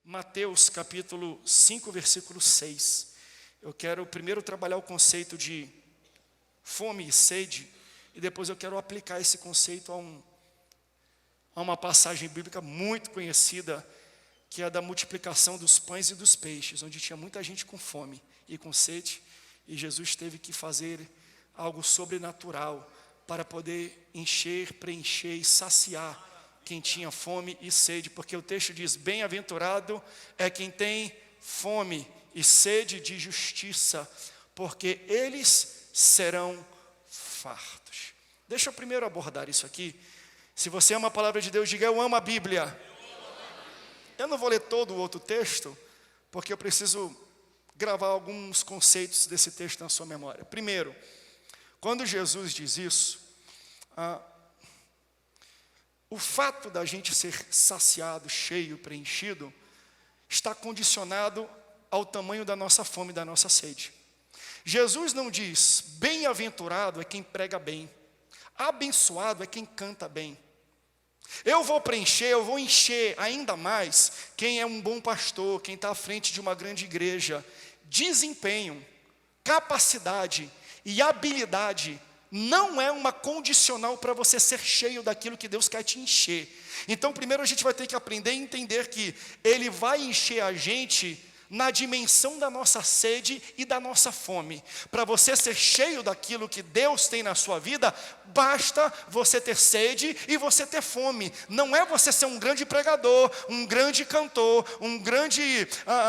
Mateus capítulo 5, versículo 6. Eu quero primeiro trabalhar o conceito de fome e sede, e depois eu quero aplicar esse conceito a uma passagem bíblica muito conhecida, que é a da multiplicação dos pães e dos peixes, onde tinha muita gente com fome e com sede, e Jesus teve que fazer algo sobrenatural para poder encher, preencher e saciar quem tinha fome e sede, porque o texto diz: bem-aventurado é quem tem fome e sede de justiça, porque eles serão fartos. Deixa eu primeiro abordar isso aqui. Se você ama a palavra de Deus, diga: eu amo a Bíblia. Eu não vou ler todo o outro texto, porque eu preciso gravar alguns conceitos desse texto na sua memória. Primeiro, quando Jesus diz isso, o fato da gente ser saciado, cheio, preenchido, está condicionado ao tamanho da nossa fome e da nossa sede. Jesus não diz: bem-aventurado é quem prega bem, abençoado é quem canta bem. Eu vou preencher, eu vou encher ainda mais quem é um bom pastor, quem está à frente de uma grande igreja. Desempenho, capacidade e habilidade não é uma condicional para você ser cheio daquilo que Deus quer te encher. Então, primeiro a gente vai ter que aprender a entender que Ele vai encher a gente na dimensão da nossa sede e da nossa fome. Para você ser cheio daquilo que Deus tem na sua vida, basta você ter sede e você ter fome. Não é você ser um grande pregador, um grande cantor, um grande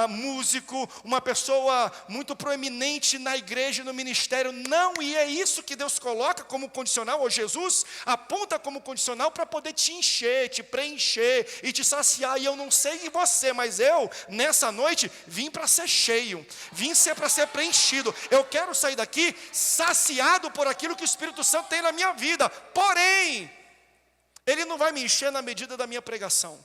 músico, uma pessoa muito proeminente na igreja e no ministério. Não, e é isso que Deus coloca como condicional, ou Jesus aponta como condicional para poder te encher, te preencher e te saciar. E eu não sei você, mas eu, nessa noite, vim para ser cheio, vim para ser preenchido. Eu quero sair daqui saciado por aquilo que o Espírito Santo tem na minha vida. Porém, Ele não vai me encher na medida da minha pregação.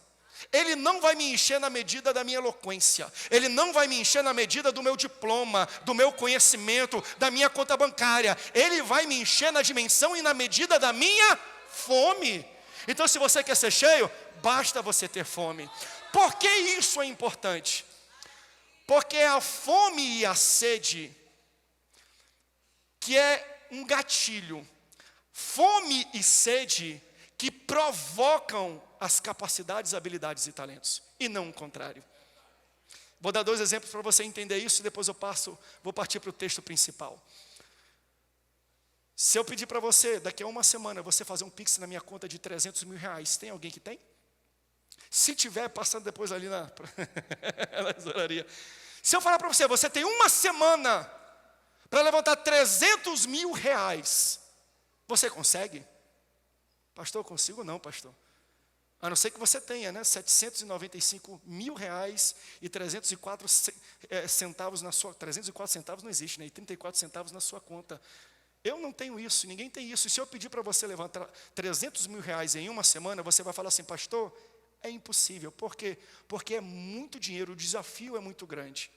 Ele não vai me encher na medida da minha eloquência. Ele não vai me encher na medida do meu diploma, do meu conhecimento, da minha conta bancária. Ele vai me encher na dimensão e na medida da minha fome. Então, se você quer ser cheio, basta você ter fome. Por que isso é importante? Porque a fome e a sede, que é um gatilho, fome e sede que provocam as capacidades, habilidades e talentos, e não o contrário. Vou dar 2 exemplos para você entender isso, e depois vou partir para o texto principal. Se eu pedir para você, daqui a uma semana, você fazer um pix na minha conta de R$300 mil, tem alguém que tem? Se tiver, passando depois ali na tesouraria. Se eu falar para você, você tem uma semana para levantar R$300 mil, você consegue? Pastor, eu consigo não, pastor. A não ser que você tenha, né, R$795 mil e 304 centavos na sua... 304 centavos não existe, né? E 34 centavos na sua conta. Eu não tenho isso, ninguém tem isso. E se eu pedir para você levantar R$300 mil em uma semana, você vai falar assim: pastor, é impossível. Por quê? Porque é muito dinheiro, o desafio é muito grande.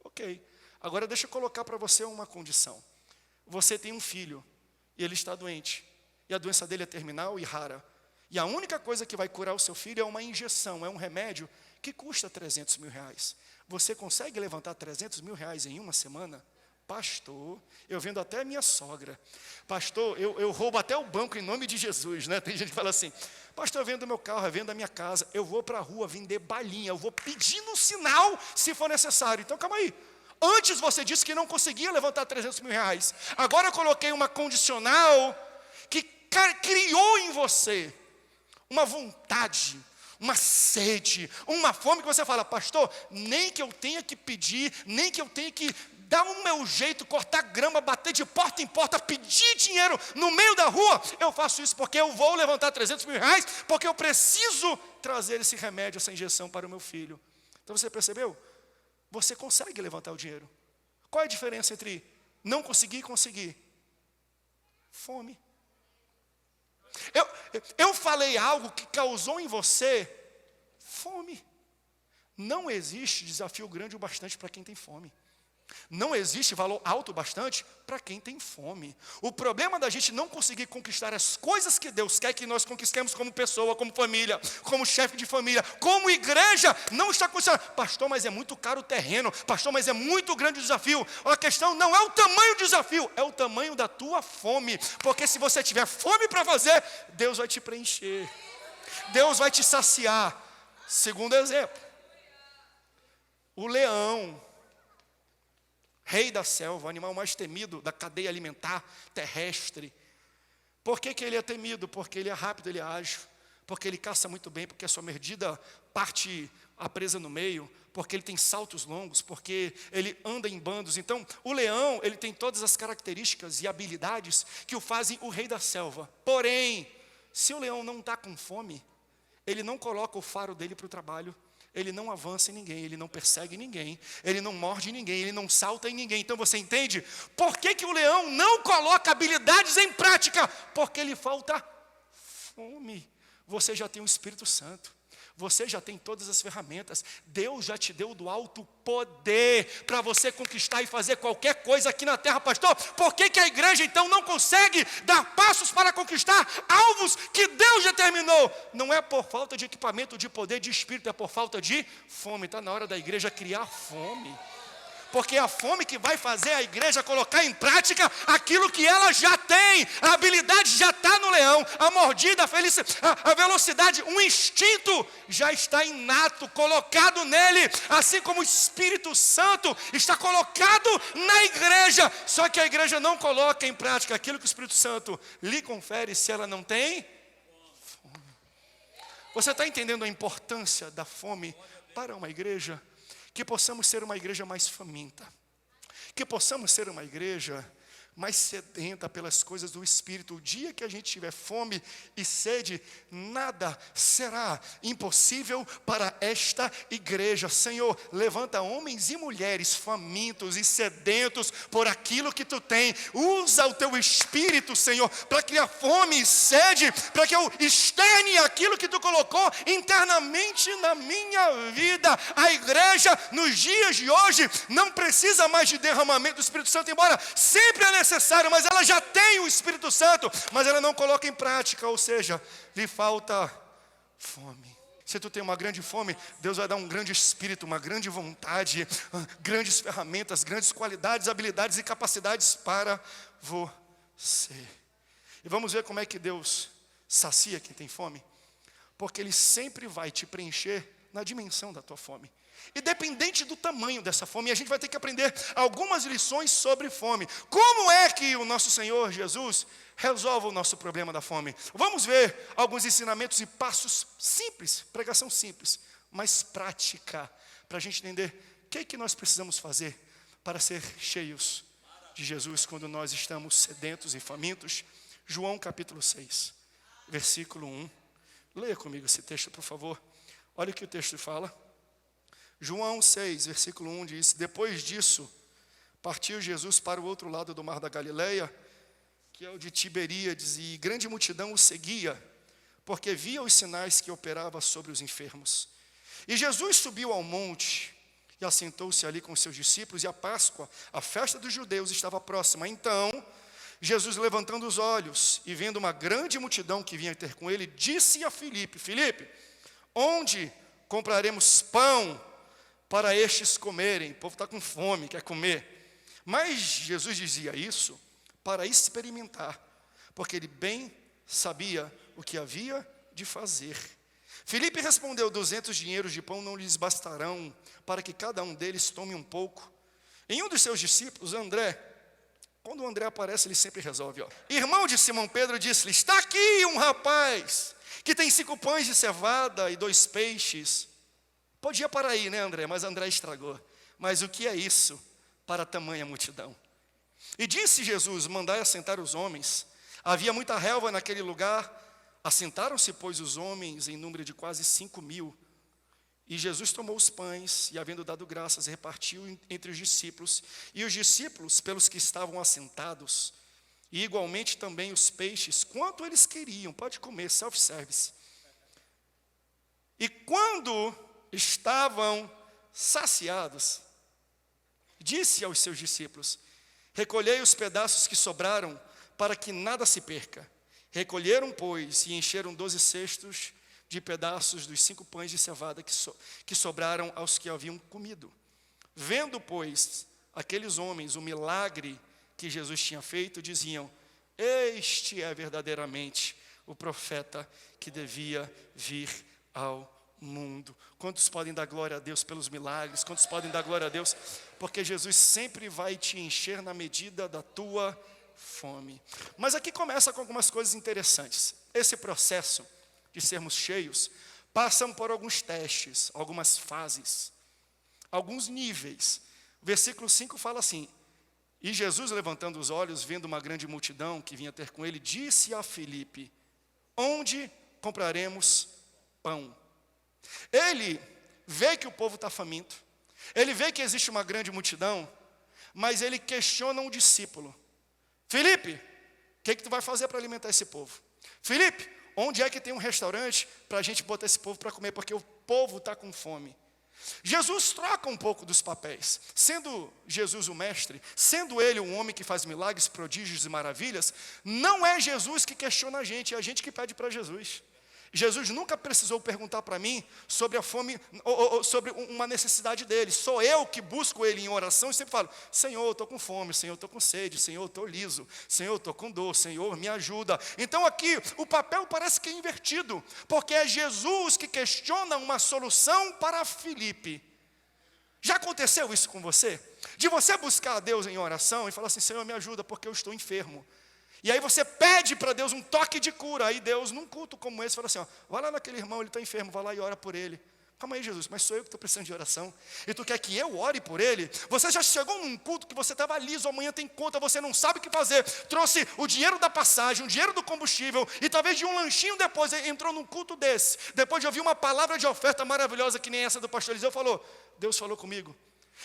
Ok. Agora deixa eu colocar para você uma condição. Você tem um filho, e ele está doente, e a doença dele é terminal e rara. E a única coisa que vai curar o seu filho é uma injeção, é um remédio que custa R$300 mil. Você consegue levantar R$300 mil em uma semana? Pastor, eu vendo até a minha sogra. Pastor, eu roubo até o banco em nome de Jesus, né? Tem gente que fala assim: pastor, eu vendo meu carro, eu vendo a minha casa, eu vou para a rua vender balinha, eu vou pedir no sinal se for necessário. Então calma aí. Antes você disse que não conseguia levantar R$300 mil. Agora eu coloquei uma condicional que criou em você uma vontade, uma sede, uma fome, que você fala: pastor, nem que eu tenha que pedir, nem que eu tenha que dar o meu jeito, cortar grama, bater de porta em porta, pedir dinheiro no meio da rua, eu faço isso porque eu vou levantar R$300 mil, porque eu preciso trazer esse remédio, essa injeção para o meu filho. Então você percebeu? Você consegue levantar o dinheiro. Qual é a diferença entre não conseguir e conseguir? Fome. Eu falei algo que causou em você fome. Não existe desafio grande o bastante para quem tem fome. Não existe valor alto bastante para quem tem fome. O problema da gente não conseguir conquistar as coisas que Deus quer que nós conquistemos como pessoa, como família, como chefe de família, como igreja, não está conquistando. Pastor, mas é muito caro o terreno. Pastor, mas é muito grande o desafio. A questão não é o tamanho do desafio, é o tamanho da tua fome. Porque se você tiver fome para fazer, Deus vai te preencher. Deus vai te saciar. Segundo exemplo, o leão, rei da selva, o animal mais temido da cadeia alimentar terrestre. Por que ele é temido? Porque ele é rápido, ele é ágil. Porque ele caça muito bem, porque a sua mordida parte a presa no meio. Porque ele tem saltos longos, porque ele anda em bandos. Então, o leão, ele tem todas as características e habilidades que o fazem o rei da selva. Porém, se o leão não está com fome, ele não coloca o faro dele para o trabalho. Ele não avança em ninguém, ele não persegue ninguém, ele não morde ninguém, ele não salta em ninguém. Então você entende? Por que o leão não coloca habilidades em prática? Porque lhe falta fome. Você já tem o Espírito Santo. Você já tem todas as ferramentas. Deus já te deu do alto poder para você conquistar e fazer qualquer coisa aqui na terra, pastor. Por que a igreja então não consegue dar passos para conquistar alvos que Deus determinou? Não é por falta de equipamento, de poder, de espírito, é por falta de fome. Está na hora da igreja criar fome. Porque é a fome que vai fazer a igreja colocar em prática aquilo que ela já tem. A habilidade já está no leão, a mordida, a velocidade, um instinto já está inato, colocado nele, assim como o Espírito Santo está colocado na igreja. Só que a igreja não coloca em prática aquilo que o Espírito Santo lhe confere se ela não tem fome. Você está entendendo a importância da fome para uma igreja? Que possamos ser uma igreja mais faminta, que possamos ser uma igreja mais sedenta pelas coisas do Espírito. O dia que a gente tiver fome e sede, nada será impossível para esta igreja. Senhor, levanta homens e mulheres famintos e sedentos por aquilo que Tu tem. Usa o Teu Espírito, Senhor, para criar fome e sede, para que eu externe aquilo que Tu colocou internamente na minha vida. A igreja, nos dias de hoje, não precisa mais de derramamento do Espírito Santo, embora sempre é necessário, mas ela já tem o Espírito Santo, mas ela não coloca em prática, ou seja, lhe falta fome. Se tu tem uma grande fome, Deus vai dar um grande espírito, uma grande vontade, grandes ferramentas, grandes qualidades, habilidades e capacidades para você. E vamos ver como é que Deus sacia quem tem fome, porque Ele sempre vai te preencher na dimensão da tua fome. Independente do tamanho dessa fome, a gente vai ter que aprender algumas lições sobre fome. Como é que o nosso Senhor Jesus resolve o nosso problema da fome? Vamos ver alguns ensinamentos e passos simples, pregação simples, mas prática, para a gente entender o que nós precisamos fazer para ser cheios de Jesus quando nós estamos sedentos e famintos. João capítulo 6, versículo 1. Leia comigo esse texto, por favor. Olha o que o texto fala. João 6, versículo 1 diz: depois disso, partiu Jesus para o outro lado do mar da Galileia, que é o de Tiberíades, e grande multidão o seguia, porque via os sinais que operava sobre os enfermos. E Jesus subiu ao monte e assentou-se ali com seus discípulos, e a Páscoa, a festa dos judeus, estava próxima. Então, Jesus, levantando os olhos e vendo uma grande multidão que vinha ter com ele, disse a Filipe: Filipe, onde compraremos pão para estes comerem? O povo está com fome, quer comer. Mas Jesus dizia isso para experimentar, porque ele bem sabia o que havia de fazer. Filipe respondeu: 200 dinheiros de pão não lhes bastarão para que cada um deles tome um pouco. Em um dos seus discípulos, André, quando o André aparece, ele sempre resolve. Irmão de Simão Pedro, disse-lhe: está aqui um rapaz que tem 5 pães de cevada e 2 peixes. Podia parar aí, né, André? Mas André estragou. Mas o que é isso para tamanha multidão? E disse Jesus: mandai assentar os homens. Havia muita relva naquele lugar. Assentaram-se, pois, os homens em número de quase 5.000. E Jesus tomou os pães e, havendo dado graças, repartiu entre os discípulos. E os discípulos, pelos que estavam assentados, e igualmente também os peixes, quanto eles queriam. Pode comer, self-service. E quando estavam saciados, disse aos seus discípulos: recolhei os pedaços que sobraram, para que nada se perca. Recolheram, pois, e encheram 12 cestos de pedaços dos 5 pães de cevada que sobraram aos que haviam comido. Vendo, pois, aqueles homens o milagre que Jesus tinha feito, diziam: este é verdadeiramente o profeta que devia vir ao mundo. Quantos podem dar glória a Deus pelos milagres? Quantos podem dar glória a Deus? Porque Jesus sempre vai te encher na medida da tua fome. Mas aqui começa com algumas coisas interessantes. Esse processo de sermos cheios passa por alguns testes, algumas fases, alguns níveis. O versículo 5 fala assim: e Jesus, levantando os olhos, vendo uma grande multidão que vinha ter com ele, disse a Filipe: onde compraremos pão? Ele vê que o povo está faminto, ele vê que existe uma grande multidão, mas ele questiona um discípulo: Filipe, o que tu vai fazer para alimentar esse povo? Filipe, onde é que tem um restaurante para a gente botar esse povo para comer? Porque o povo está com fome. Jesus troca um pouco dos papéis. Sendo Jesus o mestre, sendo ele um homem que faz milagres, prodígios e maravilhas, não é Jesus que questiona a gente, é a gente que pede para Jesus. Jesus nunca precisou perguntar para mim sobre a fome, ou sobre uma necessidade dele. Sou eu que busco ele em oração e sempre falo: Senhor, eu estou com fome, Senhor, eu estou com sede, Senhor, eu estou liso, Senhor, eu estou com dor, Senhor, me ajuda. Então aqui o papel parece que é invertido, porque é Jesus que questiona uma solução para Filipe. Já aconteceu isso com você? De você buscar a Deus em oração e falar assim: Senhor, me ajuda porque eu estou enfermo. E aí você pede para Deus um toque de cura. Aí Deus, num culto como esse, fala assim: ó, vai lá naquele irmão, ele está enfermo, vai lá e ora por ele. Calma aí, Jesus, mas sou eu que estou precisando de oração. E tu quer que eu ore por ele? Você já chegou num culto que você estava liso, amanhã tem conta, você não sabe o que fazer. Trouxe o dinheiro da passagem, o dinheiro do combustível, e talvez de um lanchinho depois, entrou num culto desse. Depois de ouvir uma palavra de oferta maravilhosa, que nem essa do pastor Eliseu, falou: Deus falou comigo.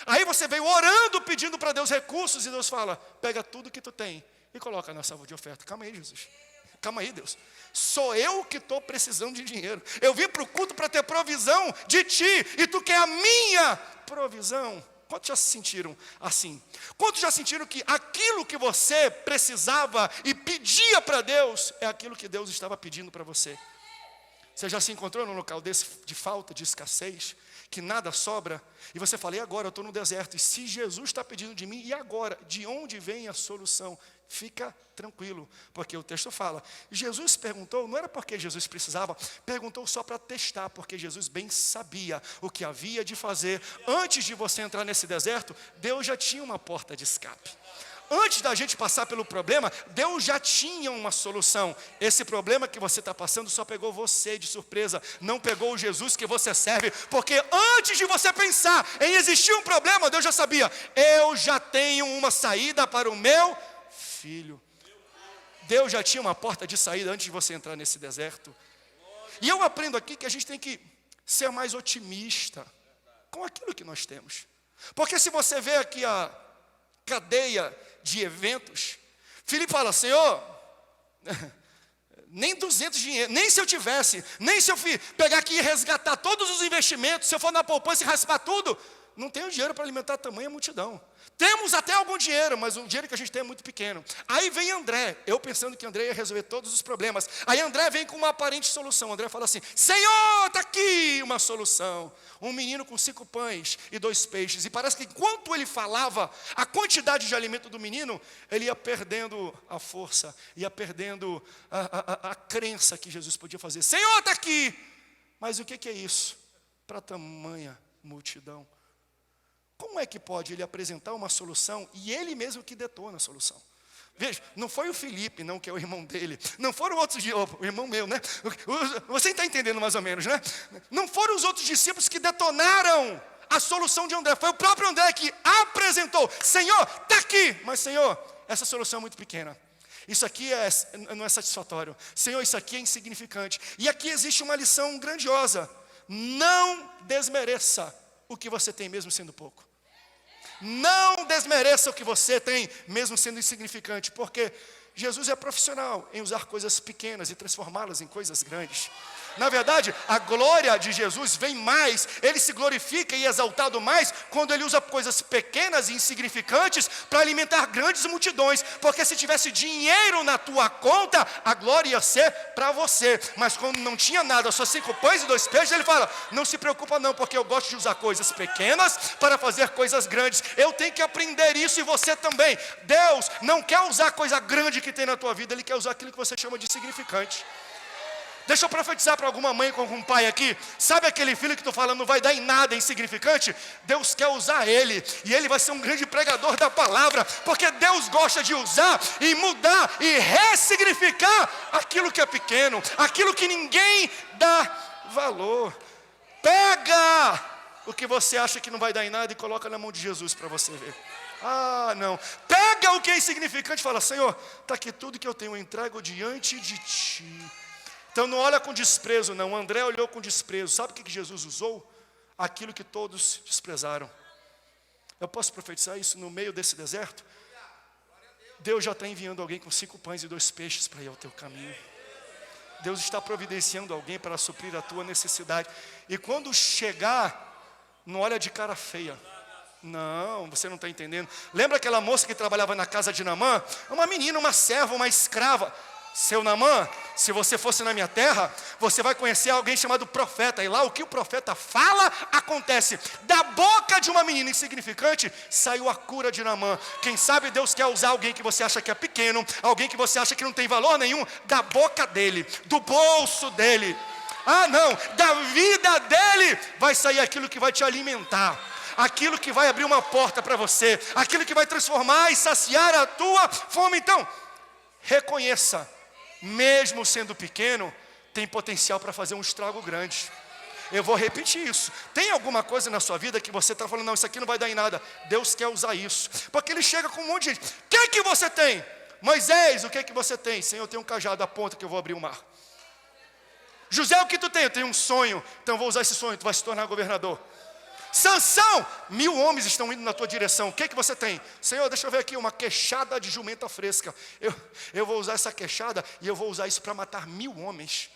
Aí você veio orando, pedindo para Deus recursos, e Deus fala: pega tudo que tu tem e coloca na salva de oferta. Calma aí, Jesus. Calma aí, Deus. Sou eu que estou precisando de dinheiro. Eu vim para o culto para ter provisão de ti, e tu quer a minha provisão. Quantos já se sentiram assim? Quantos já sentiram que aquilo que você precisava e pedia para Deus é aquilo que Deus estava pedindo para você? Você já se encontrou num local desse de falta, de escassez, que nada sobra, e você fala: e agora? Eu estou no deserto, e se Jesus está pedindo de mim, e agora? De onde vem a solução? Fica tranquilo, porque o texto fala, Jesus perguntou, não era porque Jesus precisava, perguntou só para testar, porque Jesus bem sabia o que havia de fazer. Antes de você entrar nesse deserto, Deus já tinha uma porta de escape. Antes da gente passar pelo problema, Deus já tinha uma solução. Esse problema que você está passando só pegou você de surpresa, não pegou o Jesus que você serve, porque antes de você pensar em existir um problema, Deus já sabia: eu já tenho uma saída para o meu filho. Deus já tinha uma porta de saída antes de você entrar nesse deserto. E eu aprendo aqui que a gente tem que ser mais otimista com aquilo que nós temos. Porque se você vê aqui a cadeia de eventos, Filipe fala: Senhor, nem 200 dinheiro, nem se eu tivesse, nem se eu pegar aqui e resgatar todos os investimentos, se eu for na poupança e raspar tudo, não tenho dinheiro para alimentar tamanha multidão. Temos até algum dinheiro, mas o dinheiro que a gente tem é muito pequeno. Aí vem André, eu pensando que André ia resolver todos os problemas. Aí André vem com uma aparente solução. André fala assim: Senhor, está aqui uma solução. Um menino com 5 pães e 2 peixes. E parece que enquanto ele falava a quantidade de alimento do menino, ele ia perdendo a força, ia perdendo a crença que Jesus podia fazer. Senhor, está aqui. Mas o que é isso para tamanha multidão? Como é que pode ele apresentar uma solução e ele mesmo que detona a solução? Veja, não foi o Filipe, não, que é o irmão dele. Não foram outros, o irmão meu, né? Você está entendendo mais ou menos, né? Não foram os outros discípulos que detonaram a solução de André. Foi o próprio André que apresentou: Senhor, está aqui. Mas Senhor, essa solução é muito pequena. Isso aqui não é satisfatório. Senhor, isso aqui é insignificante. E aqui existe uma lição grandiosa: não desmereça o que você tem, mesmo sendo pouco. Não desmereça o que você tem, mesmo sendo insignificante, porque Jesus é profissional em usar coisas pequenas e transformá-las em coisas grandes. Na verdade, a glória de Jesus vem mais, ele se glorifica e é exaltado mais quando ele usa coisas pequenas e insignificantes para alimentar grandes multidões, porque se tivesse dinheiro na tua conta, a glória ia ser para você, mas quando não tinha nada, só 5 pães e 2 peixes, ele fala, não se preocupa não, porque eu gosto de usar coisas pequenas para fazer coisas grandes. Eu tenho que aprender isso e você também. Deus não quer usar a coisa grande que tem na tua vida, ele quer usar aquilo que você chama de insignificante. Deixa eu profetizar para alguma mãe com algum pai aqui. Sabe aquele filho que tu fala não vai dar em nada, é insignificante? Deus quer usar ele, e ele vai ser um grande pregador da palavra, porque Deus gosta de usar e mudar e ressignificar aquilo que é pequeno, aquilo que ninguém dá valor. Pega o que você acha que não vai dar em nada e coloca na mão de Jesus para você ver. Ah, não. Pega o que é insignificante e fala, Senhor, está aqui tudo que eu tenho, eu entrego diante de Ti. Então não olha com desprezo não, André olhou com desprezo. Sabe o que Jesus usou? Aquilo que todos desprezaram. Eu posso profetizar isso no meio desse deserto? Deus já está enviando alguém com 5 pães e 2 peixes para ir ao teu caminho. Deus está providenciando alguém para suprir a tua necessidade. E quando chegar, não olha de cara feia. Não, você não está entendendo. Lembra aquela moça que trabalhava na casa de Naamã? Uma menina, uma serva, uma escrava. Seu Naamã, se você fosse na minha terra, você vai conhecer alguém chamado profeta. E lá o que o profeta fala, acontece. Da boca de uma menina insignificante, saiu a cura de Naamã. Quem sabe Deus quer usar alguém que você acha que é pequeno, alguém que você acha que não tem valor nenhum, da boca dele, do bolso dele. Ah não, da vida dele vai sair aquilo que vai te alimentar, aquilo que vai abrir uma porta para você, aquilo que vai transformar e saciar a tua fome. Então, reconheça, mesmo sendo pequeno, tem potencial para fazer um estrago grande. Eu vou repetir isso. Tem alguma coisa na sua vida que você está falando, não, isso aqui não vai dar em nada. Deus quer usar isso. Porque ele chega com um monte de gente. O que você tem? Moisés, o que você tem? Senhor, eu tenho um cajado, aponta que eu vou abrir o mar. José, o que tu tem? Eu tenho um sonho, então eu vou usar esse sonho, tu vai se tornar governador. Sansão, 1000 homens estão indo na tua direção. O que você tem? Senhor, deixa eu ver aqui, uma queixada de jumenta fresca. Eu vou usar essa queixada e eu vou usar isso para matar 1000 homens.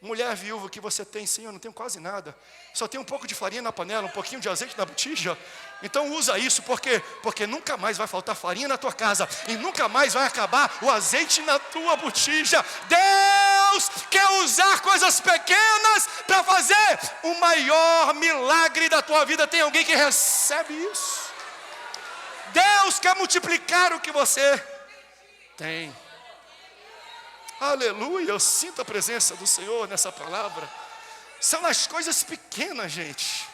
Mulher viúva, o que você tem? Senhor, não tenho quase nada. Só tenho um pouco de farinha na panela, um pouquinho de azeite na botija. Então usa isso, porque nunca mais vai faltar farinha na tua casa. E nunca mais vai acabar o azeite na tua botija. Deus quer usar coisas pequenas para fazer o maior milagre da tua vida. Tem alguém que recebe isso? Deus quer multiplicar o que você tem. Aleluia, eu sinto a presença do Senhor nessa palavra. São nas coisas pequenas, gente.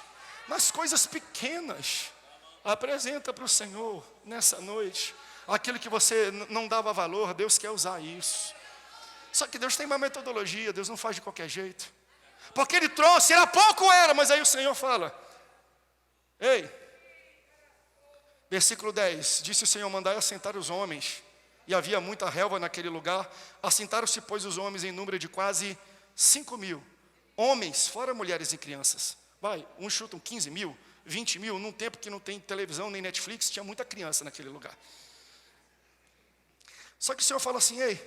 Nas coisas pequenas. Apresenta para o Senhor nessa noite aquilo que você não dava valor. Deus quer usar isso. Só que Deus tem uma metodologia. Deus não faz de qualquer jeito. Porque Ele trouxe, era pouco era, mas aí o Senhor fala, ei, versículo 10, disse o Senhor, mandai assentar os homens. E havia muita relva naquele lugar. Assentaram-se, pois, os homens em número de quase 5.000. Homens, fora mulheres e crianças. Vai, uns chutam 15.000, 20.000. Num tempo que não tem televisão nem Netflix, tinha muita criança naquele lugar. Só que o Senhor fala assim, ei,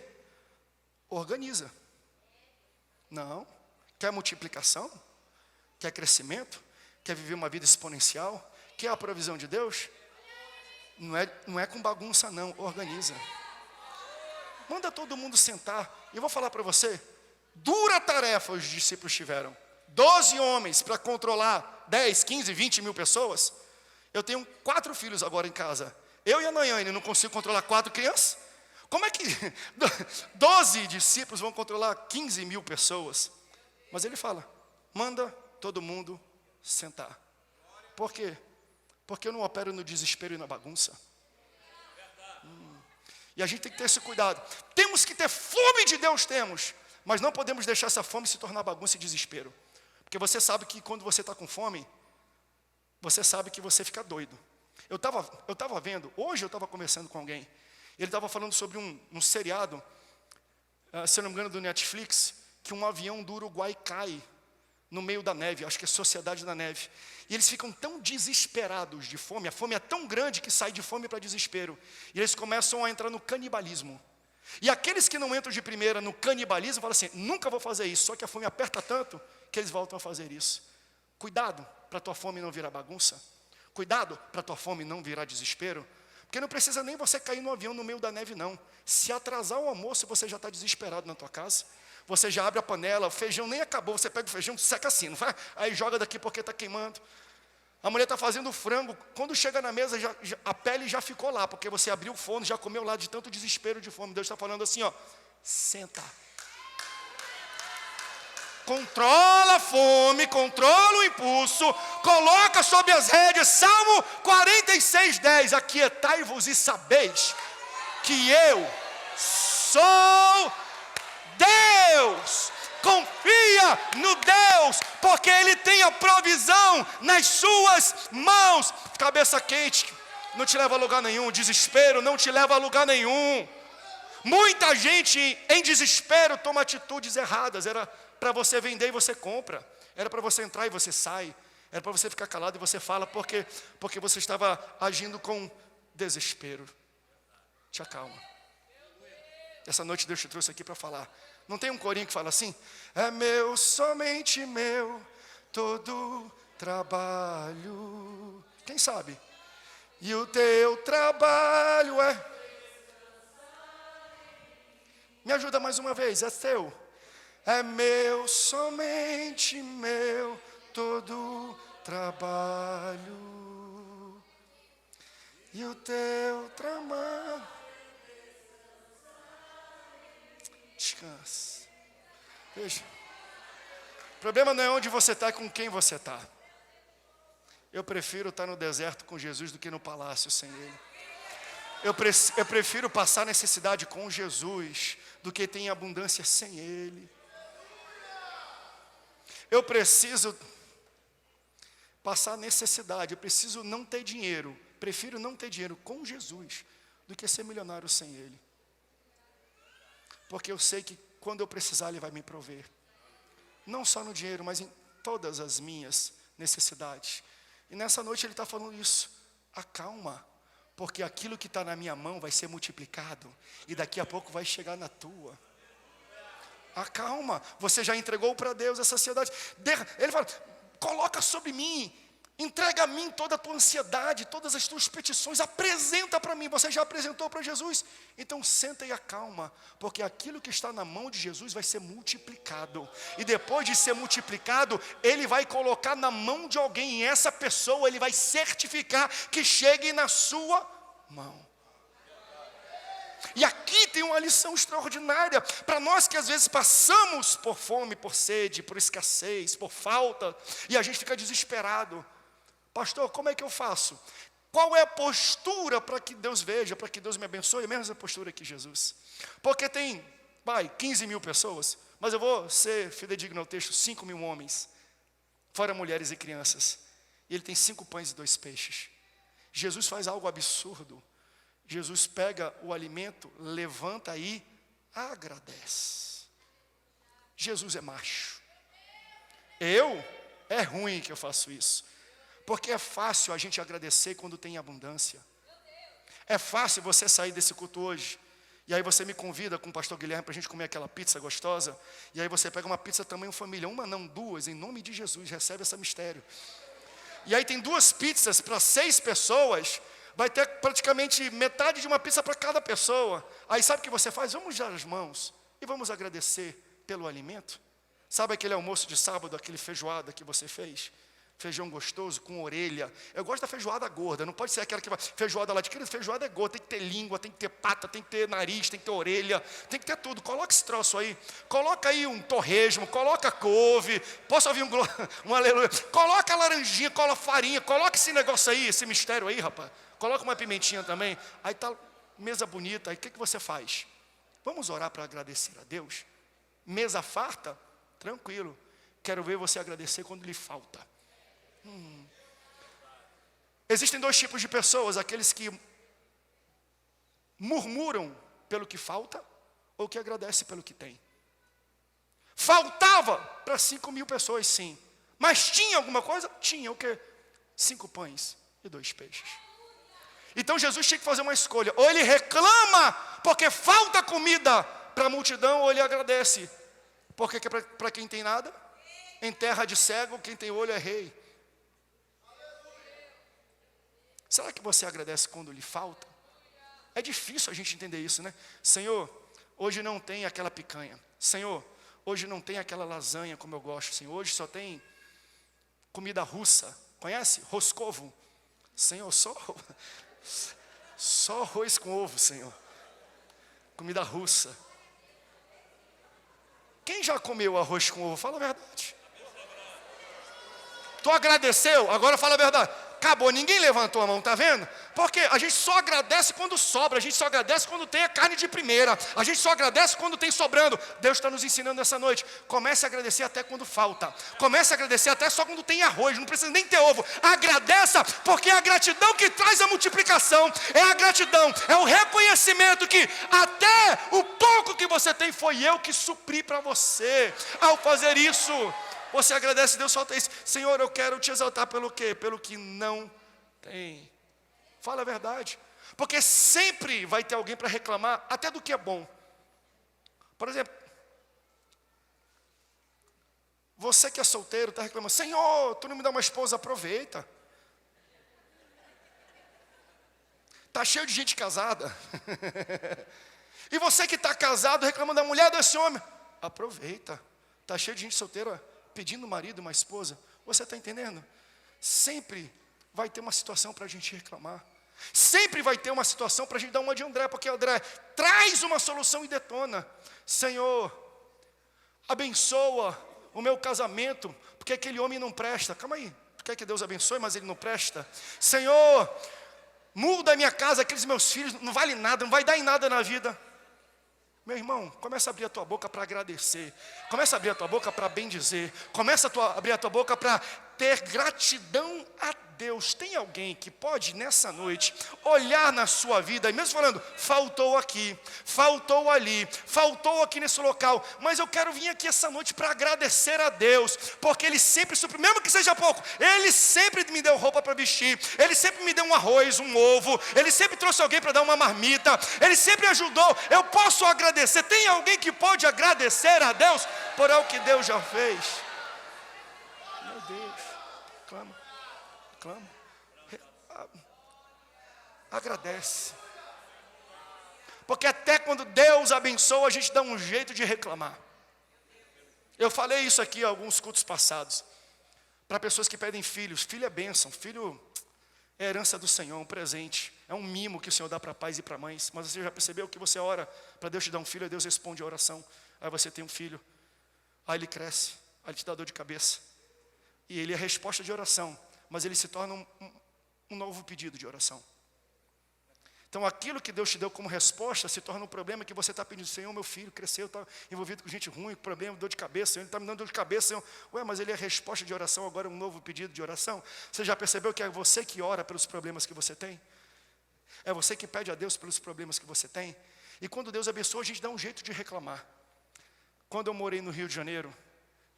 organiza. Não, quer multiplicação? Quer crescimento? Quer viver uma vida exponencial? Quer a provisão de Deus? Não é com bagunça não, organiza. Manda todo mundo sentar. E eu vou falar para você, dura tarefa os discípulos tiveram. 12 homens para controlar 10, 15, 20 mil pessoas. Eu tenho 4 filhos agora em casa. Eu e a Nayane não consigo controlar 4 crianças. Como é que 12 discípulos vão controlar 15 mil pessoas? Mas ele fala, manda todo mundo sentar. Por quê? Porque eu não opero no desespero e na bagunça. E a gente tem que ter esse cuidado. Temos que ter fome de Deus, temos. Mas não podemos deixar essa fome se tornar bagunça e desespero. Porque você sabe que quando você está com fome, você sabe que você fica doido. Eu estava vendo, hoje eu estava conversando com alguém. Ele estava falando sobre um seriado, se eu não me engano do Netflix, que um avião do Uruguai cai no meio da neve, acho que é Sociedade da Neve. E eles ficam tão desesperados de fome, a fome é tão grande que sai de fome para desespero. E eles começam a entrar no canibalismo. E aqueles que não entram de primeira no canibalismo, falam assim, nunca vou fazer isso. Só que a fome aperta tanto que eles voltam a fazer isso. Cuidado para a tua fome não virar bagunça. Cuidado para a tua fome não virar desespero. Porque não precisa nem você cair no avião no meio da neve, não. Se atrasar o almoço, você já está desesperado na tua casa. Você já abre a panela, o feijão nem acabou, você pega o feijão, seca assim, não vai? Aí joga daqui porque está queimando. A mulher está fazendo frango, quando chega na mesa, a pele já ficou lá, porque você abriu o forno, já comeu lá de tanto desespero de fome. Deus está falando assim, ó, senta. Controla a fome, controla o impulso, coloca sob as rédeas, Salmo 46:10, aquietai-vos e sabeis que eu sou Deus. Confia no Deus, porque Ele tem a provisão nas suas mãos. Cabeça quente não te leva a lugar nenhum, desespero não te leva a lugar nenhum. Muita gente em desespero toma atitudes erradas. Era para você vender e você compra, era para você entrar e você sai, era para você ficar calado e você fala, porque você estava agindo com desespero. Te acalma. Essa noite Deus te trouxe aqui para falar. Não tem um corinho que fala assim? É meu, somente meu, todo trabalho. Quem sabe? E o teu trabalho é... Me ajuda mais uma vez, é teu. É meu, somente meu, todo trabalho. E o teu trabalho. Descansa. Veja. O problema não é onde você está, é com quem você está. Eu prefiro estar no deserto com Jesus do que no palácio sem Ele. Eu prefiro passar necessidade com Jesus do que ter abundância sem Ele. Eu preciso passar necessidade, eu preciso não ter dinheiro. Prefiro não ter dinheiro com Jesus do que ser milionário sem Ele. Porque eu sei que quando eu precisar Ele vai me prover. Não só no dinheiro, mas em todas as minhas necessidades. E nessa noite Ele está falando isso. Acalma, porque aquilo que está na minha mão vai ser multiplicado. E daqui a pouco vai chegar na tua. Acalma, você já entregou para Deus essa ansiedade. Ele fala, coloca sobre mim, entrega a mim toda a tua ansiedade, todas as tuas petições, apresenta para mim. Você já apresentou para Jesus? Então senta e acalma, porque aquilo que está na mão de Jesus vai ser multiplicado. E depois de ser multiplicado, Ele vai colocar na mão de alguém, e essa pessoa Ele vai certificar que chegue na sua mão. E aqui tem uma lição extraordinária para nós que às vezes passamos por fome, por sede, por escassez, por falta, e a gente fica desesperado. Pastor, como é que eu faço? Qual é a postura para que Deus veja, para que Deus me abençoe? A mesma postura que Jesus. Porque tem, 15 mil pessoas, mas eu vou ser fidedigno ao texto, 5 mil homens, fora mulheres e crianças. E Ele tem 5 pães e 2 peixes. Jesus faz algo absurdo. Jesus pega o alimento, levanta e agradece. Jesus é macho. É ruim que eu faço isso. Porque é fácil a gente agradecer quando tem abundância. É fácil você sair desse culto hoje, e aí você me convida com o pastor Guilherme para a gente comer aquela pizza gostosa, e aí você pega uma pizza tamanho família, uma não, 2, em nome de Jesus, recebe esse mistério. E aí tem 2 pizzas para 6 pessoas, vai ter praticamente metade de uma pizza para cada pessoa. Aí sabe o que você faz? Vamos dar as mãos e vamos agradecer pelo alimento. Sabe aquele almoço de sábado, aquele feijoada que você fez? Feijão gostoso, com orelha. Eu gosto da feijoada gorda, não pode ser aquela que vai... Feijoada lá de querido, feijoada é gorda, tem que ter língua, tem que ter pata, tem que ter nariz, tem que ter orelha, tem que ter tudo. Coloca esse troço aí, coloca aí um torresmo, coloca couve, posso ouvir um aleluia? Coloca laranjinha, coloca farinha, coloca esse negócio aí, esse mistério aí, rapaz. Coloca uma pimentinha também. Aí tá mesa bonita, aí o que você faz? Vamos orar para agradecer a Deus? Mesa farta? Tranquilo. Quero ver você agradecer quando lhe falta. Existem 2 tipos de pessoas, aqueles que murmuram pelo que falta, ou que agradecem pelo que tem. Faltava para 5 mil pessoas, sim, mas tinha alguma coisa? Tinha o quê? 5 pães e 2 peixes. Então Jesus tinha que fazer uma escolha. Ou ele reclama porque falta comida para a multidão, ou ele agradece. Porque para quem tem nada, em terra de cego, quem tem olho é rei. Será que você agradece quando lhe falta? É difícil a gente entender isso, né? Senhor, hoje não tem aquela picanha. Senhor, hoje não tem aquela lasanha como eu gosto. Senhor, hoje só tem comida russa. Conhece? Roscovo. Senhor, só arroz com ovo, Senhor. Comida russa. Quem já comeu arroz com ovo? Fala a verdade. Tu agradeceu? Agora fala a verdade. Acabou, ninguém levantou a mão, tá vendo? Porque a gente só agradece quando sobra, a gente só agradece quando tem a carne de primeira, a gente só agradece quando tem sobrando. Deus está nos ensinando essa noite. Comece a agradecer até quando falta. Comece a agradecer até só quando tem arroz, não precisa nem ter ovo. Agradeça, porque é a gratidão que traz a multiplicação. É a gratidão, é o reconhecimento que até o pouco que você tem foi eu que supri para você. Ao fazer isso, você agradece, Deus solta isso. Senhor, eu quero te exaltar pelo quê? Pelo que não tem. Fala a verdade. Porque sempre vai ter alguém para reclamar, até do que é bom. Por exemplo, você que é solteiro está reclamando: Senhor, tu não me dá uma esposa, aproveita. Está cheio de gente casada. E você que está casado reclamando da mulher desse homem, aproveita. Está cheio de gente solteira pedindo um marido, uma esposa. Você está entendendo? Sempre vai ter uma situação para a gente reclamar. Sempre vai ter uma situação para a gente dar uma de André, porque André traz uma solução e detona. Senhor, abençoa o meu casamento, porque aquele homem não presta. Calma aí, tu quer que Deus abençoe, mas ele não presta? Senhor, muda a minha casa, aqueles meus filhos, não vale nada, não vai dar em nada na vida. Meu irmão, começa a abrir a tua boca para agradecer. Começa a abrir a tua boca para bendizer. Começa a abrir a tua boca para ter gratidão a Deus. Tem alguém que pode nessa noite olhar na sua vida e mesmo falando: faltou aqui, faltou ali, faltou aqui nesse local, mas eu quero vir aqui essa noite para agradecer a Deus, porque Ele sempre supre, mesmo que seja pouco. Ele sempre me deu roupa para vestir, Ele sempre me deu um arroz, um ovo, Ele sempre trouxe alguém para dar uma marmita, Ele sempre ajudou. Eu posso agradecer. Tem alguém que pode agradecer a Deus por algo que Deus já fez? Meu Deus, clama. Agradece. Porque até quando Deus abençoa, a gente dá um jeito de reclamar. Eu falei isso aqui em alguns cultos passados, para pessoas que pedem filhos. Filho é bênção, filho é herança do Senhor, um presente, é um mimo que o Senhor dá para pais e para mães. Mas você já percebeu que você ora para Deus te dar um filho, aí Deus responde a oração. Aí você tem um filho, aí ele cresce, aí ele te dá dor de cabeça, e ele é resposta de oração, mas ele se torna um novo pedido de oração. Então aquilo que Deus te deu como resposta se torna um problema que você está pedindo: Senhor, meu filho cresceu, está envolvido com gente ruim, problema, dor de cabeça, Senhor, ele está me dando dor de cabeça, Senhor. Ué, mas ele é resposta de oração, agora é um novo pedido de oração. Você já percebeu que é você que ora pelos problemas que você tem? É você que pede a Deus pelos problemas que você tem? E quando Deus abençoa, a gente dá um jeito de reclamar. Quando eu morei no Rio de Janeiro,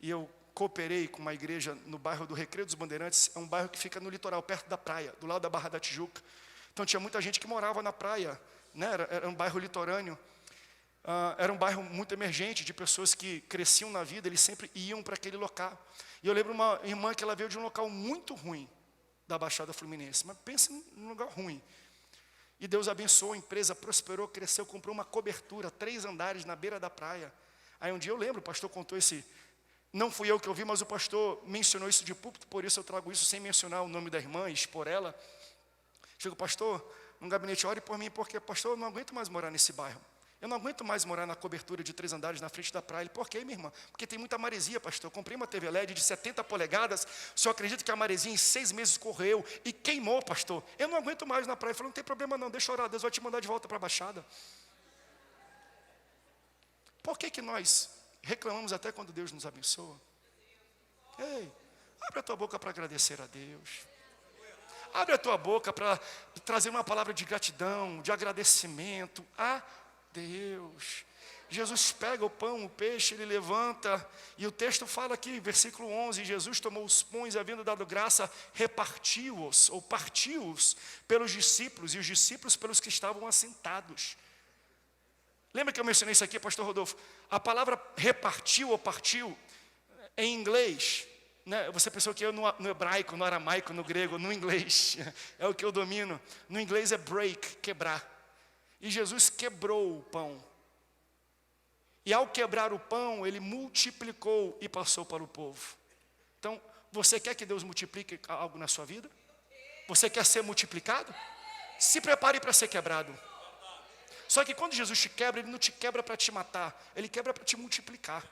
e eu cooperei com uma igreja no bairro do Recreio dos Bandeirantes, é um bairro que fica no litoral, perto da praia, do lado da Barra da Tijuca. Então tinha muita gente que morava na praia, né? Era um bairro litorâneo, era um bairro muito emergente, de pessoas que cresciam na vida, eles sempre iam para aquele local. E eu lembro uma irmã que ela veio de um local muito ruim, da Baixada Fluminense, mas pensa num lugar ruim. E Deus abençoou, a empresa prosperou, cresceu, comprou uma cobertura, 3 andares na beira da praia. Aí um dia eu lembro, o pastor contou esse... Não fui eu que ouvi, mas o pastor mencionou isso de púlpito, por isso eu trago isso sem mencionar o nome da irmã, expor ela. Chego: pastor, no gabinete, ore por mim, porque, pastor, eu não aguento mais morar nesse bairro. Eu não aguento mais morar na cobertura de 3 andares na frente da praia. Ele: por quê, minha irmã? Porque tem muita maresia, pastor. Eu comprei uma TV LED de 70 polegadas, só acredito que a maresia em 6 meses correu e queimou, pastor. Eu não aguento mais na praia. Ele falou: não tem problema não, deixa eu orar, Deus vai te mandar de volta para a Baixada. Por que nós reclamamos até quando Deus nos abençoa? Ei, abre a tua boca para agradecer a Deus. Abre a tua boca para trazer uma palavra de gratidão, de agradecimento a Deus. Jesus pega o pão, o peixe, ele levanta, e o texto fala aqui, versículo 11, Jesus tomou os pães e, havendo dado graça, repartiu-os, ou partiu-os, pelos discípulos, e os discípulos pelos que estavam assentados. Lembra que eu mencionei isso aqui, pastor Rodolfo? A palavra repartiu ou partiu, em inglês, né? Você pensou que eu no hebraico, no aramaico, no grego, no inglês, é o que eu domino. No inglês é break, quebrar. E Jesus quebrou o pão. E ao quebrar o pão, ele multiplicou e passou para o povo. Então, você quer que Deus multiplique algo na sua vida? Você quer ser multiplicado? Se prepare para ser quebrado. Só que quando Jesus te quebra, ele não te quebra para te matar, ele quebra para te multiplicar.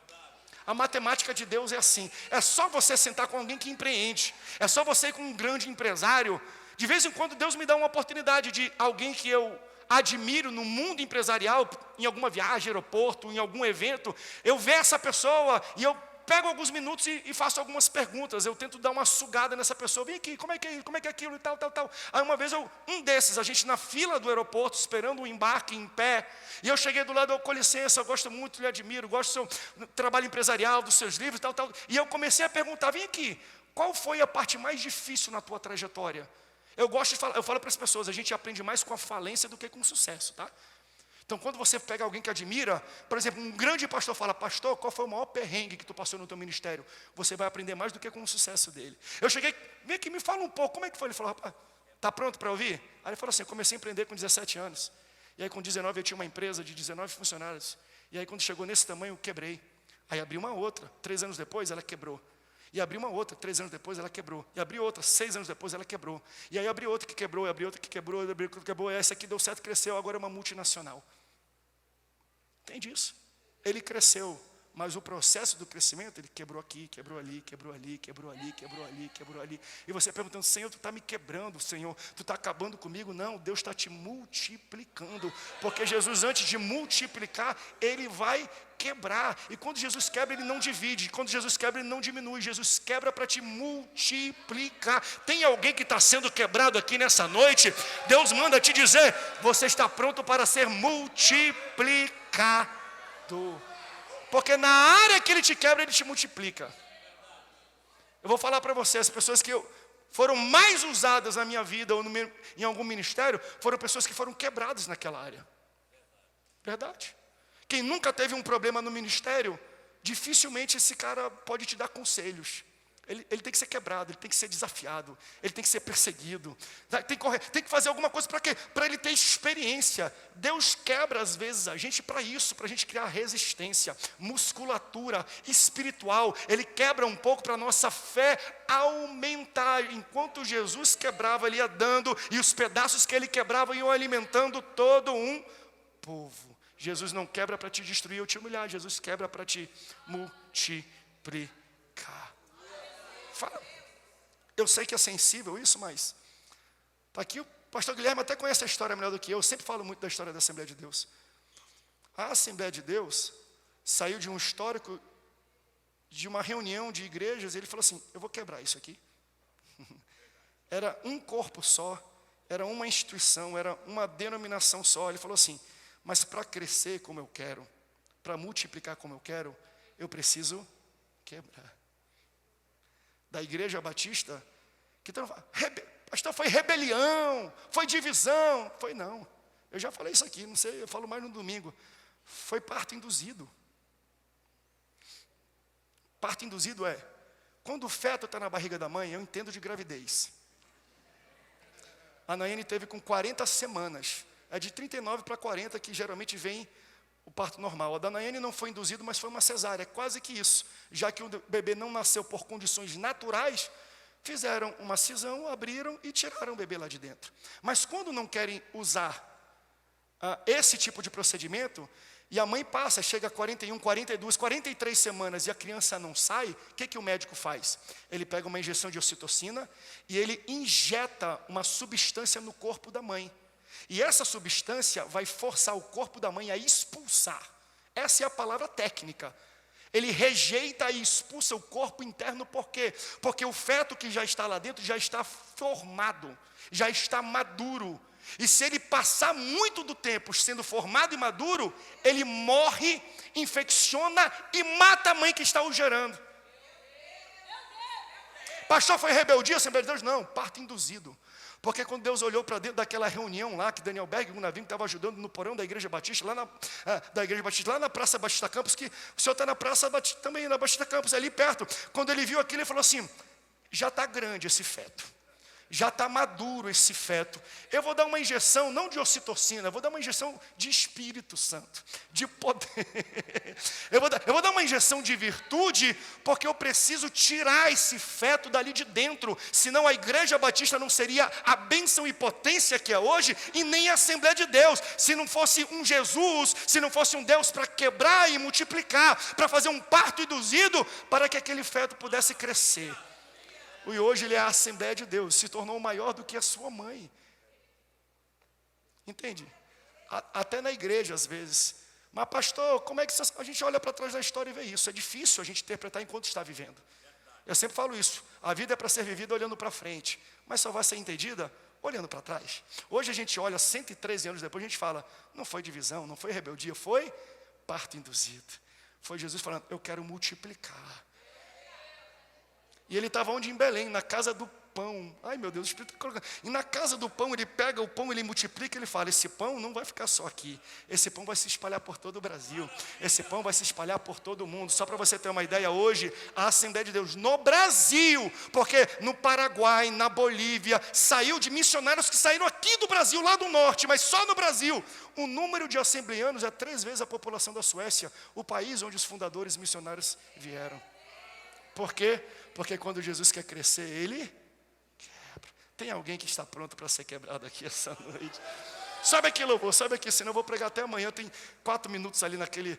A matemática de Deus é assim, é só você sentar com alguém que empreende, é só você ir com um grande empresário. De vez em quando Deus me dá uma oportunidade de alguém que eu admiro no mundo empresarial, em alguma viagem, aeroporto, em algum evento, eu ver essa pessoa e eu pego alguns minutos e faço algumas perguntas, eu tento dar uma sugada nessa pessoa, vem aqui, como é que é aquilo e tal. Aí uma vez, um desses, a gente na fila do aeroporto, esperando o embarque em pé, e eu cheguei do lado, com licença, eu gosto muito, lhe admiro, gosto do seu trabalho empresarial, dos seus livros, tal, e eu comecei a perguntar, vem aqui, qual foi a parte mais difícil na tua trajetória? Eu gosto de falar, eu falo para as pessoas, a gente aprende mais com a falência do que com o sucesso, tá? Então, quando você pega alguém que admira, por exemplo, um grande pastor fala, pastor, qual foi o maior perrengue que tu passou no teu ministério? Você vai aprender mais do que com o sucesso dele. Eu cheguei, vem aqui, me fala um pouco, como é que foi? Ele falou, rapaz, tá pronto para ouvir? Aí ele falou assim, eu comecei a empreender com 17 anos. E aí com 19 eu tinha uma empresa de 19 funcionários. E aí quando chegou nesse tamanho, eu quebrei. Aí abri uma outra, 3 anos depois ela quebrou. E abri uma outra, 3 anos depois ela quebrou. E abri outra, 6 anos depois ela quebrou. E aí abri outra que quebrou, abri outra que quebrou, abri outra que quebrou. E essa aqui deu certo, cresceu, agora é uma multinacional. Entende isso? Ele cresceu, mas o processo do crescimento, ele quebrou aqui, quebrou ali, quebrou ali, quebrou ali, quebrou ali, quebrou ali. E você perguntando, Senhor, tu está me quebrando, Senhor, tu está acabando comigo? Não, Deus está te multiplicando, porque Jesus, antes de multiplicar, ele vai quebrar. E quando Jesus quebra, ele não divide. Quando Jesus quebra, ele não diminui. Jesus quebra para te multiplicar. Tem alguém que está sendo quebrado aqui nessa noite? Deus manda te dizer, você está pronto para ser multiplicado. Porque na área que ele te quebra, ele te multiplica. Eu vou falar para você, as pessoas que foram mais usadas na minha vida ou em algum ministério, foram pessoas que foram quebradas naquela área. Verdade. Quem nunca teve um problema no ministério, dificilmente esse cara pode te dar conselhos. Ele tem que ser quebrado, ele tem que ser desafiado, ele tem que ser perseguido, tem que fazer alguma coisa para quê? Para ele ter experiência. Deus quebra às vezes a gente para isso, para a gente criar resistência, musculatura espiritual. Ele quebra um pouco para a nossa fé aumentar. Enquanto Jesus quebrava, ele ia dando, e os pedaços que ele quebrava iam alimentando todo um povo. Jesus não quebra para te destruir ou te humilhar, Jesus quebra para te multiplicar. Eu sei que é sensível isso, mas está aqui, o pastor Guilherme até conhece a história melhor do que eu sempre falo muito da história da Assembleia de Deus. A Assembleia de Deus saiu de um histórico, de uma reunião de igrejas, e ele falou assim, eu vou quebrar isso aqui. Era um corpo só, era uma instituição, era uma denominação só. Ele falou assim, mas para crescer como eu quero, para multiplicar como eu quero, eu preciso quebrar. Da igreja batista, que pastor, foi rebelião, foi divisão. Foi não, eu já falei isso aqui, não sei, eu falo mais no domingo. Foi parto induzido. Parto induzido é, quando o feto está na barriga da mãe, eu entendo de gravidez. A Nayane teve com 40 semanas, é de 39 para 40 que geralmente vem o parto normal. A da Nayane não foi induzido, mas foi uma cesárea, é quase que isso. Já que o bebê não nasceu por condições naturais, fizeram uma cisão, abriram e tiraram o bebê lá de dentro. Mas quando não querem usar esse tipo de procedimento, e a mãe passa, chega a 41, 42, 43 semanas e a criança não sai, o que o médico faz? Ele pega uma injeção de ocitocina e ele injeta uma substância no corpo da mãe. E essa substância vai forçar o corpo da mãe a expulsar. Essa é a palavra técnica. Ele rejeita e expulsa o corpo interno, por quê? Porque o feto que já está lá dentro já está formado, já está maduro. E se ele passar muito do tempo sendo formado e maduro, ele morre, infecciona e mata a mãe que está o gerando. Pastor, foi rebeldia, Assembleia de Deus? Não, parto induzido. Porque quando Deus olhou para dentro daquela reunião lá, que Daniel Berg, o Navim, estava ajudando no porão da Igreja Batista, lá na Praça Batista Campos, que o senhor está na Praça Batista, também na Batista Campos, ali perto. Quando ele viu aquilo, ele falou assim, já está grande esse feto. Já está maduro esse feto. Eu vou dar uma injeção, não de ocitocina, eu vou dar uma injeção de Espírito Santo, de poder. Eu vou dar uma injeção de virtude, porque eu preciso tirar esse feto dali de dentro. Senão a Igreja Batista não seria a bênção e potência que é hoje, e nem a Assembleia de Deus. Se não fosse um Jesus, se não fosse um Deus para quebrar e multiplicar, para fazer um parto induzido, para que aquele feto pudesse crescer. E hoje ele é a Assembleia de Deus, se tornou maior do que a sua mãe. Entende? Até na igreja às vezes. Mas pastor, como é que a gente olha para trás da história e vê isso? É difícil a gente interpretar enquanto está vivendo. Eu sempre falo isso, a vida é para ser vivida olhando para frente, mas só vai ser entendida olhando para trás. Hoje a gente olha 113 anos depois, a gente fala, não foi divisão, não foi rebeldia, foi parto induzido. Foi Jesus falando, eu quero multiplicar. E ele estava onde? Em Belém, na casa do pão. Ai meu Deus, o Espírito está colocando. E na casa do pão, ele pega o pão, ele multiplica, ele fala, esse pão não vai ficar só aqui. Esse pão vai se espalhar por todo o Brasil. Esse pão vai se espalhar por todo o mundo. Só para você ter uma ideia, hoje, a Assembleia de Deus no Brasil, porque no Paraguai, na Bolívia, saiu de missionários que saíram aqui do Brasil, lá do norte, mas só no Brasil. O número de assembleanos é 3 vezes a população da Suécia, o país onde os fundadores missionários vieram. Por quê? Porque quando Jesus quer crescer, ele quebra. Tem alguém que está pronto para ser quebrado aqui essa noite? Sobe aqui, louvor, sobe aqui, senão eu vou pregar até amanhã. Tem 4 minutos ali naquele...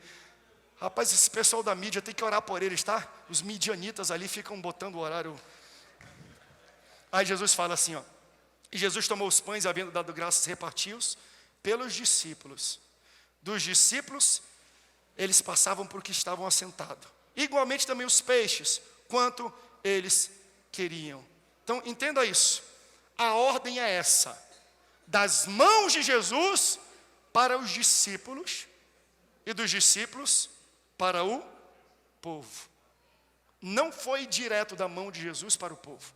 Rapaz, esse pessoal da mídia tem que orar por eles, tá? Os midianitas ali ficam botando o horário. Aí Jesus fala assim, ó. E Jesus tomou os pães, havendo dado graças, repartiu-os pelos discípulos. Dos discípulos, eles passavam por que estavam assentados. Igualmente também os peixes, quanto eles queriam. Então, entenda isso. A ordem é essa. Das mãos de Jesus para os discípulos e dos discípulos para o povo. Não foi direto da mão de Jesus para o povo.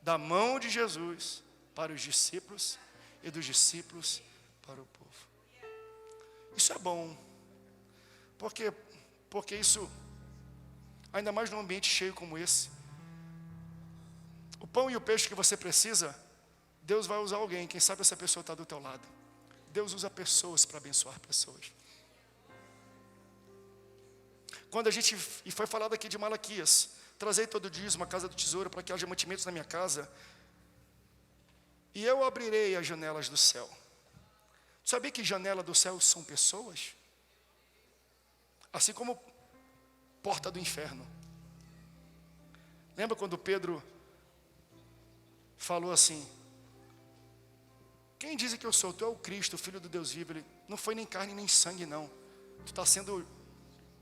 Da mão de Jesus para os discípulos e dos discípulos para o povo. Isso é bom. Porque isso... Ainda mais num ambiente cheio como esse. O pão e o peixe que você precisa, Deus vai usar alguém. Quem sabe essa pessoa está do teu lado. Deus usa pessoas para abençoar pessoas. Quando e foi falado aqui de Malaquias, trazei todo dízimo à casa do tesouro para que haja mantimentos na minha casa. E eu abrirei as janelas do céu. Sabia que janela do céu são pessoas? Assim como porta do inferno. Lembra quando Pedro falou assim, quem diz que eu sou? Tu é o Cristo, o Filho do Deus vivo. Ele, não foi nem carne nem sangue não. Tu está sendo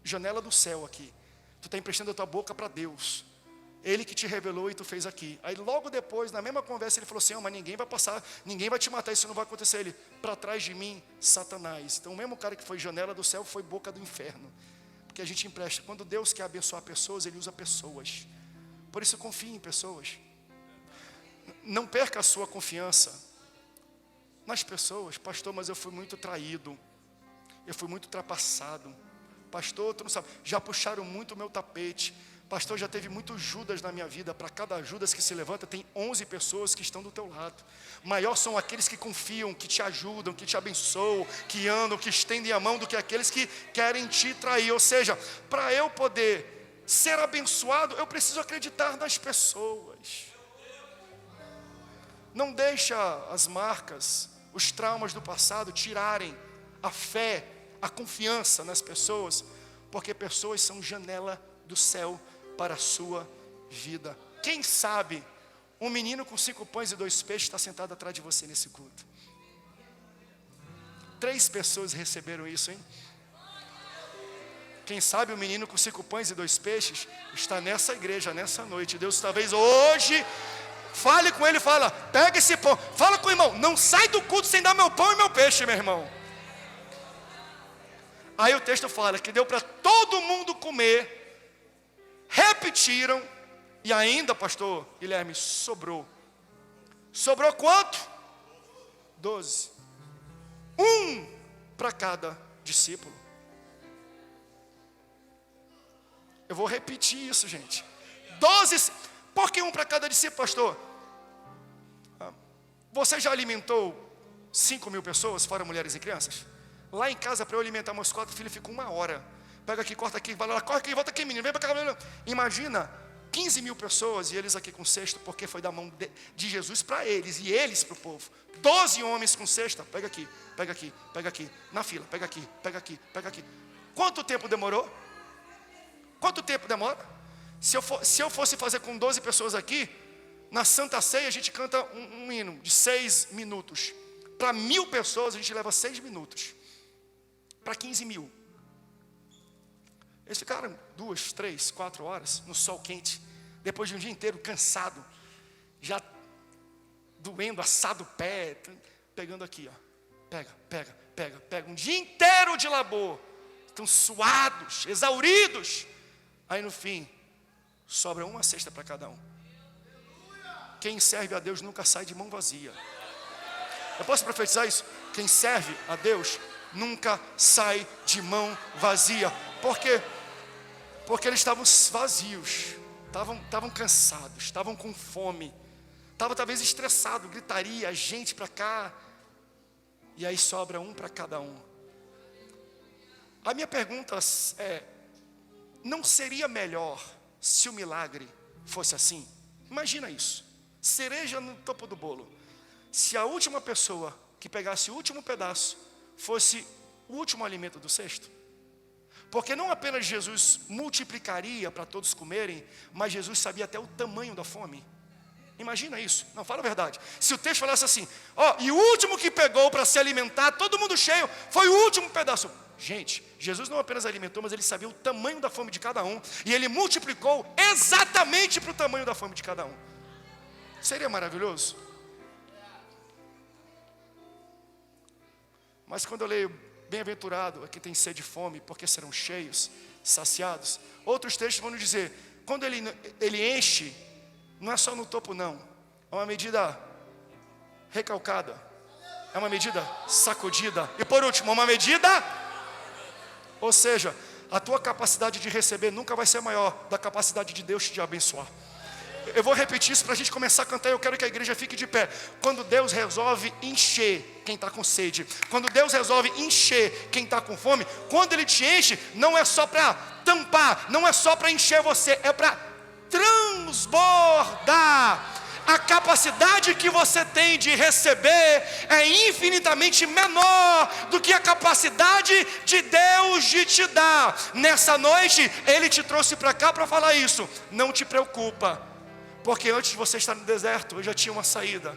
janela do céu aqui. Tu está emprestando a tua boca para Deus. Ele que te revelou e tu fez aqui. Aí logo depois, na mesma conversa, ele falou assim, mas ninguém vai passar, ninguém vai te matar, isso não vai acontecer. Ele, para trás de mim, Satanás. Então o mesmo cara que foi janela do céu, foi boca do inferno. Porque a gente empresta. Quando Deus quer abençoar pessoas, Ele usa pessoas. Por isso confie em pessoas. Não perca a sua confiança nas pessoas. Pastor, mas eu fui muito traído. Eu fui muito ultrapassado. Pastor, tu não sabe, já puxaram muito o meu tapete. Pastor, já teve muitos Judas na minha vida. Para cada Judas que se levanta, tem 11 pessoas que estão do teu lado. Maior são aqueles que confiam, que te ajudam, que te abençoam, que andam, que estendem a mão, do que aqueles que querem te trair. Ou seja, para eu poder ser abençoado, eu preciso acreditar nas pessoas. Não deixa as marcas, os traumas do passado tirarem a fé, a confiança nas pessoas, porque pessoas são janela do céu para a sua vida. Quem sabe um menino com 5 pães e 2 peixes está sentado atrás de você nesse culto. 3 pessoas receberam isso, hein? Quem sabe o menino com 5 pães e 2 peixes está nessa igreja, nessa noite. Deus talvez hoje Fale com ele e fala, pega esse pão. Fala com o irmão, não sai do culto sem dar meu pão e meu peixe, meu irmão. Aí o texto fala que deu para todo mundo comer. Repetiram. E ainda, pastor Guilherme, sobrou. Sobrou quanto? 12. Um para cada discípulo. Eu vou repetir isso, gente. 12. Por que um para cada discípulo, pastor? Você já alimentou 5.000 pessoas, fora mulheres e crianças? Lá em casa, para eu alimentar meus 4 filhos, fica 1 hora. Pega aqui, corta aqui, vai lá, corta aqui, volta aqui, menino, vem para cá. Imagina 15.000 pessoas e eles aqui com cesta, porque foi da mão de Jesus para eles e eles para o povo. 12 homens com cesta, pega aqui, pega aqui, pega aqui, na fila, pega aqui, pega aqui, pega aqui. Quanto tempo demorou? Quanto tempo demora? Se eu fosse fazer com 12 pessoas aqui, na Santa Ceia a gente canta um hino de 6 minutos. Para 1.000 pessoas a gente leva 6 minutos. Para 15.000. Eles ficaram 2, 3, 4 horas no sol quente, depois de um dia inteiro cansado, já doendo, assado o pé, pegando aqui, ó. Pega, um dia inteiro de labor, estão suados, exauridos. Aí no fim, sobra uma cesta para cada um. Quem serve a Deus nunca sai de mão vazia. Eu posso profetizar isso? Quem serve a Deus nunca sai de mão vazia. Por quê? Porque eles estavam vazios, estavam cansados, estavam com fome, estavam talvez estressados, gritaria, gente para cá, e aí sobra um para cada um. A minha pergunta é, não seria melhor se o milagre fosse assim? Imagina isso, cereja no topo do bolo. Se a última pessoa que pegasse o último pedaço fosse o último alimento do cesto. Porque não apenas Jesus multiplicaria para todos comerem, mas Jesus sabia até o tamanho da fome. Imagina isso, não, fala a verdade. Se o texto falasse assim, e o último que pegou para se alimentar, todo mundo cheio, foi o último pedaço. Gente, Jesus não apenas alimentou, mas ele sabia o tamanho da fome de cada um. E ele multiplicou exatamente para o tamanho da fome de cada um. Seria maravilhoso? Mas quando eu leio, bem-aventurado é quem tem sede e fome, porque serão cheios, saciados. Outros textos vão nos dizer, quando ele enche, não é só no topo não, é uma medida recalcada, é uma medida sacudida, e por último, uma medida, ou seja, a tua capacidade de receber nunca vai ser maior da capacidade de Deus te abençoar. Eu vou repetir isso para a gente começar a cantar. Eu quero que a igreja fique de pé. Quando Deus resolve encher quem está com sede, quando Deus resolve encher quem está com fome, quando Ele te enche, não é só para tampar, não é só para encher você, é para transbordar. A capacidade que você tem de receber é infinitamente menor do que a capacidade de Deus de te dar. Nessa noite, Ele te trouxe para cá para falar isso. Não te preocupa, porque antes de você estar no deserto, eu já tinha uma saída.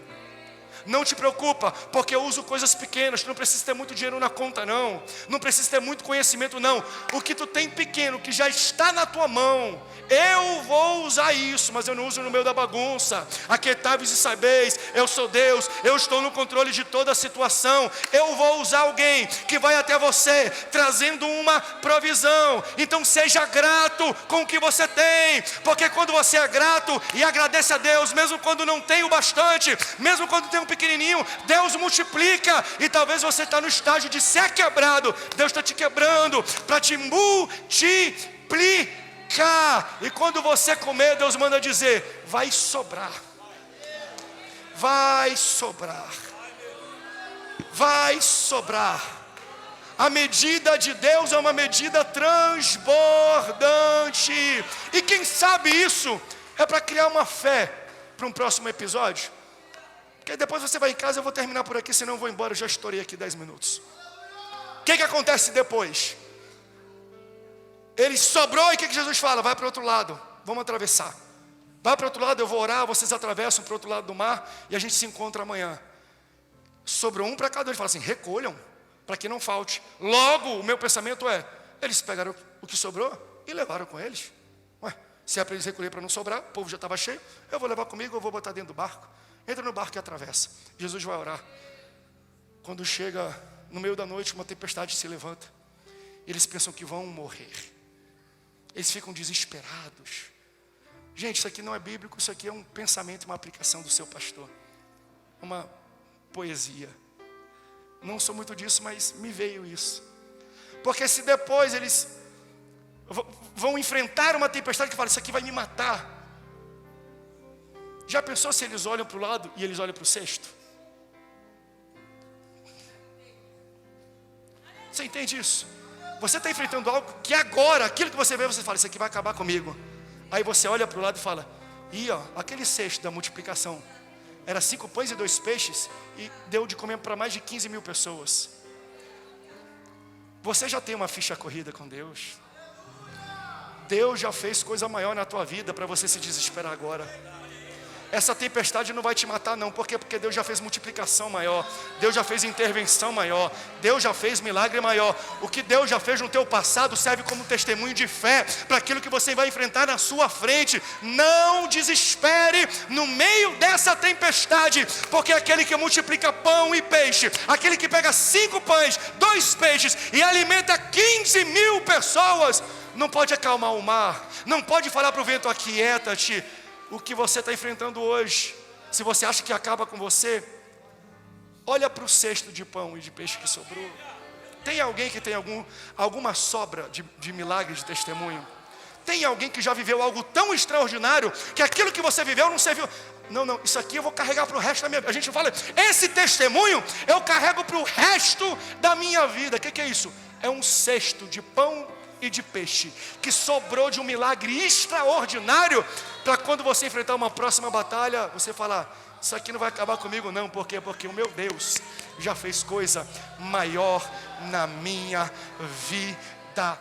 Não te preocupa, porque eu uso coisas pequenas. Tu não precisa ter muito dinheiro na conta, não. Não precisa ter muito conhecimento, não. O que tu tem pequeno, que já está na tua mão, eu vou usar isso, mas eu não uso no meio da bagunça. Aquietai-vos e sabeis, eu sou Deus, eu estou no controle de toda a situação. Eu vou usar alguém que vai até você, trazendo uma provisão. Então seja grato com o que você tem, porque quando você é grato e agradece a Deus, mesmo quando não tem o bastante, mesmo quando tem um pequenininho, Deus multiplica. E talvez você está no estágio de ser quebrado, Deus está te quebrando para te multiplicar. E quando você comer, Deus manda dizer, vai sobrar. Vai sobrar. Vai sobrar. A medida de Deus é uma medida transbordante. E quem sabe isso é para criar uma fé para um próximo episódio. Porque depois você vai em casa, eu vou terminar por aqui, senão eu vou embora, eu já estourei aqui 10 minutos. O que acontece depois? Ele sobrou e o que Jesus fala? Vai para o outro lado, vamos atravessar. Vai para o outro lado, eu vou orar, vocês atravessam para o outro lado do mar e a gente se encontra amanhã. Sobrou um para cada um. Ele fala assim, recolham, para que não falte. Logo, o meu pensamento é, eles pegaram o que sobrou e levaram com eles. Ué, Se é para eles recolher para não sobrar, o povo já estava cheio, eu vou levar comigo, eu vou botar dentro do barco. Entra no barco e atravessa. Jesus vai orar. Quando chega no meio da noite, uma tempestade se levanta. Eles pensam que vão morrer. Eles ficam desesperados. Gente, isso aqui não é bíblico, isso aqui é um pensamento, uma aplicação do seu pastor. Uma poesia. Não sou muito disso, mas me veio isso. Porque se depois eles vão enfrentar uma tempestade que fala, isso aqui vai me matar. Já pensou se eles olham para o lado e eles olham para o cesto? Você entende isso? Você está enfrentando algo que agora, aquilo que você vê, você fala, isso aqui vai acabar comigo. Aí você olha para o lado e fala, aquele cesto da multiplicação, era 5 pães e 2 peixes, e deu de comer para mais de 15 mil pessoas. Você já tem uma ficha corrida com Deus. Deus já fez coisa maior na tua vida para você se desesperar agora. Essa tempestade não vai te matar não. Por quê? Porque Deus já fez multiplicação maior. Deus já fez intervenção maior. Deus já fez milagre maior. O que Deus já fez no teu passado serve como testemunho de fé para aquilo que você vai enfrentar na sua frente. Não desespere no meio dessa tempestade, porque aquele que multiplica pão e peixe, aquele que pega 5 pães, 2 peixes e alimenta 15 mil pessoas, não pode acalmar o mar, não pode falar para o vento, aquieta-te. O que você está enfrentando hoje, se você acha que acaba com você, olha para o cesto de pão e de peixe que sobrou. Tem alguém que tem alguma sobra de milagre, de testemunho? Tem alguém que já viveu algo tão extraordinário que aquilo que você viveu não serviu? Não, isso aqui eu vou carregar para o resto da minha vida. A gente fala, esse testemunho eu carrego para o resto da minha vida. O que é isso? É um cesto de pão e de peixe que sobrou de um milagre extraordinário, para quando você enfrentar uma próxima batalha, você falar, isso aqui não vai acabar comigo não. Por quê? Porque o meu Deus já fez coisa maior na minha vida.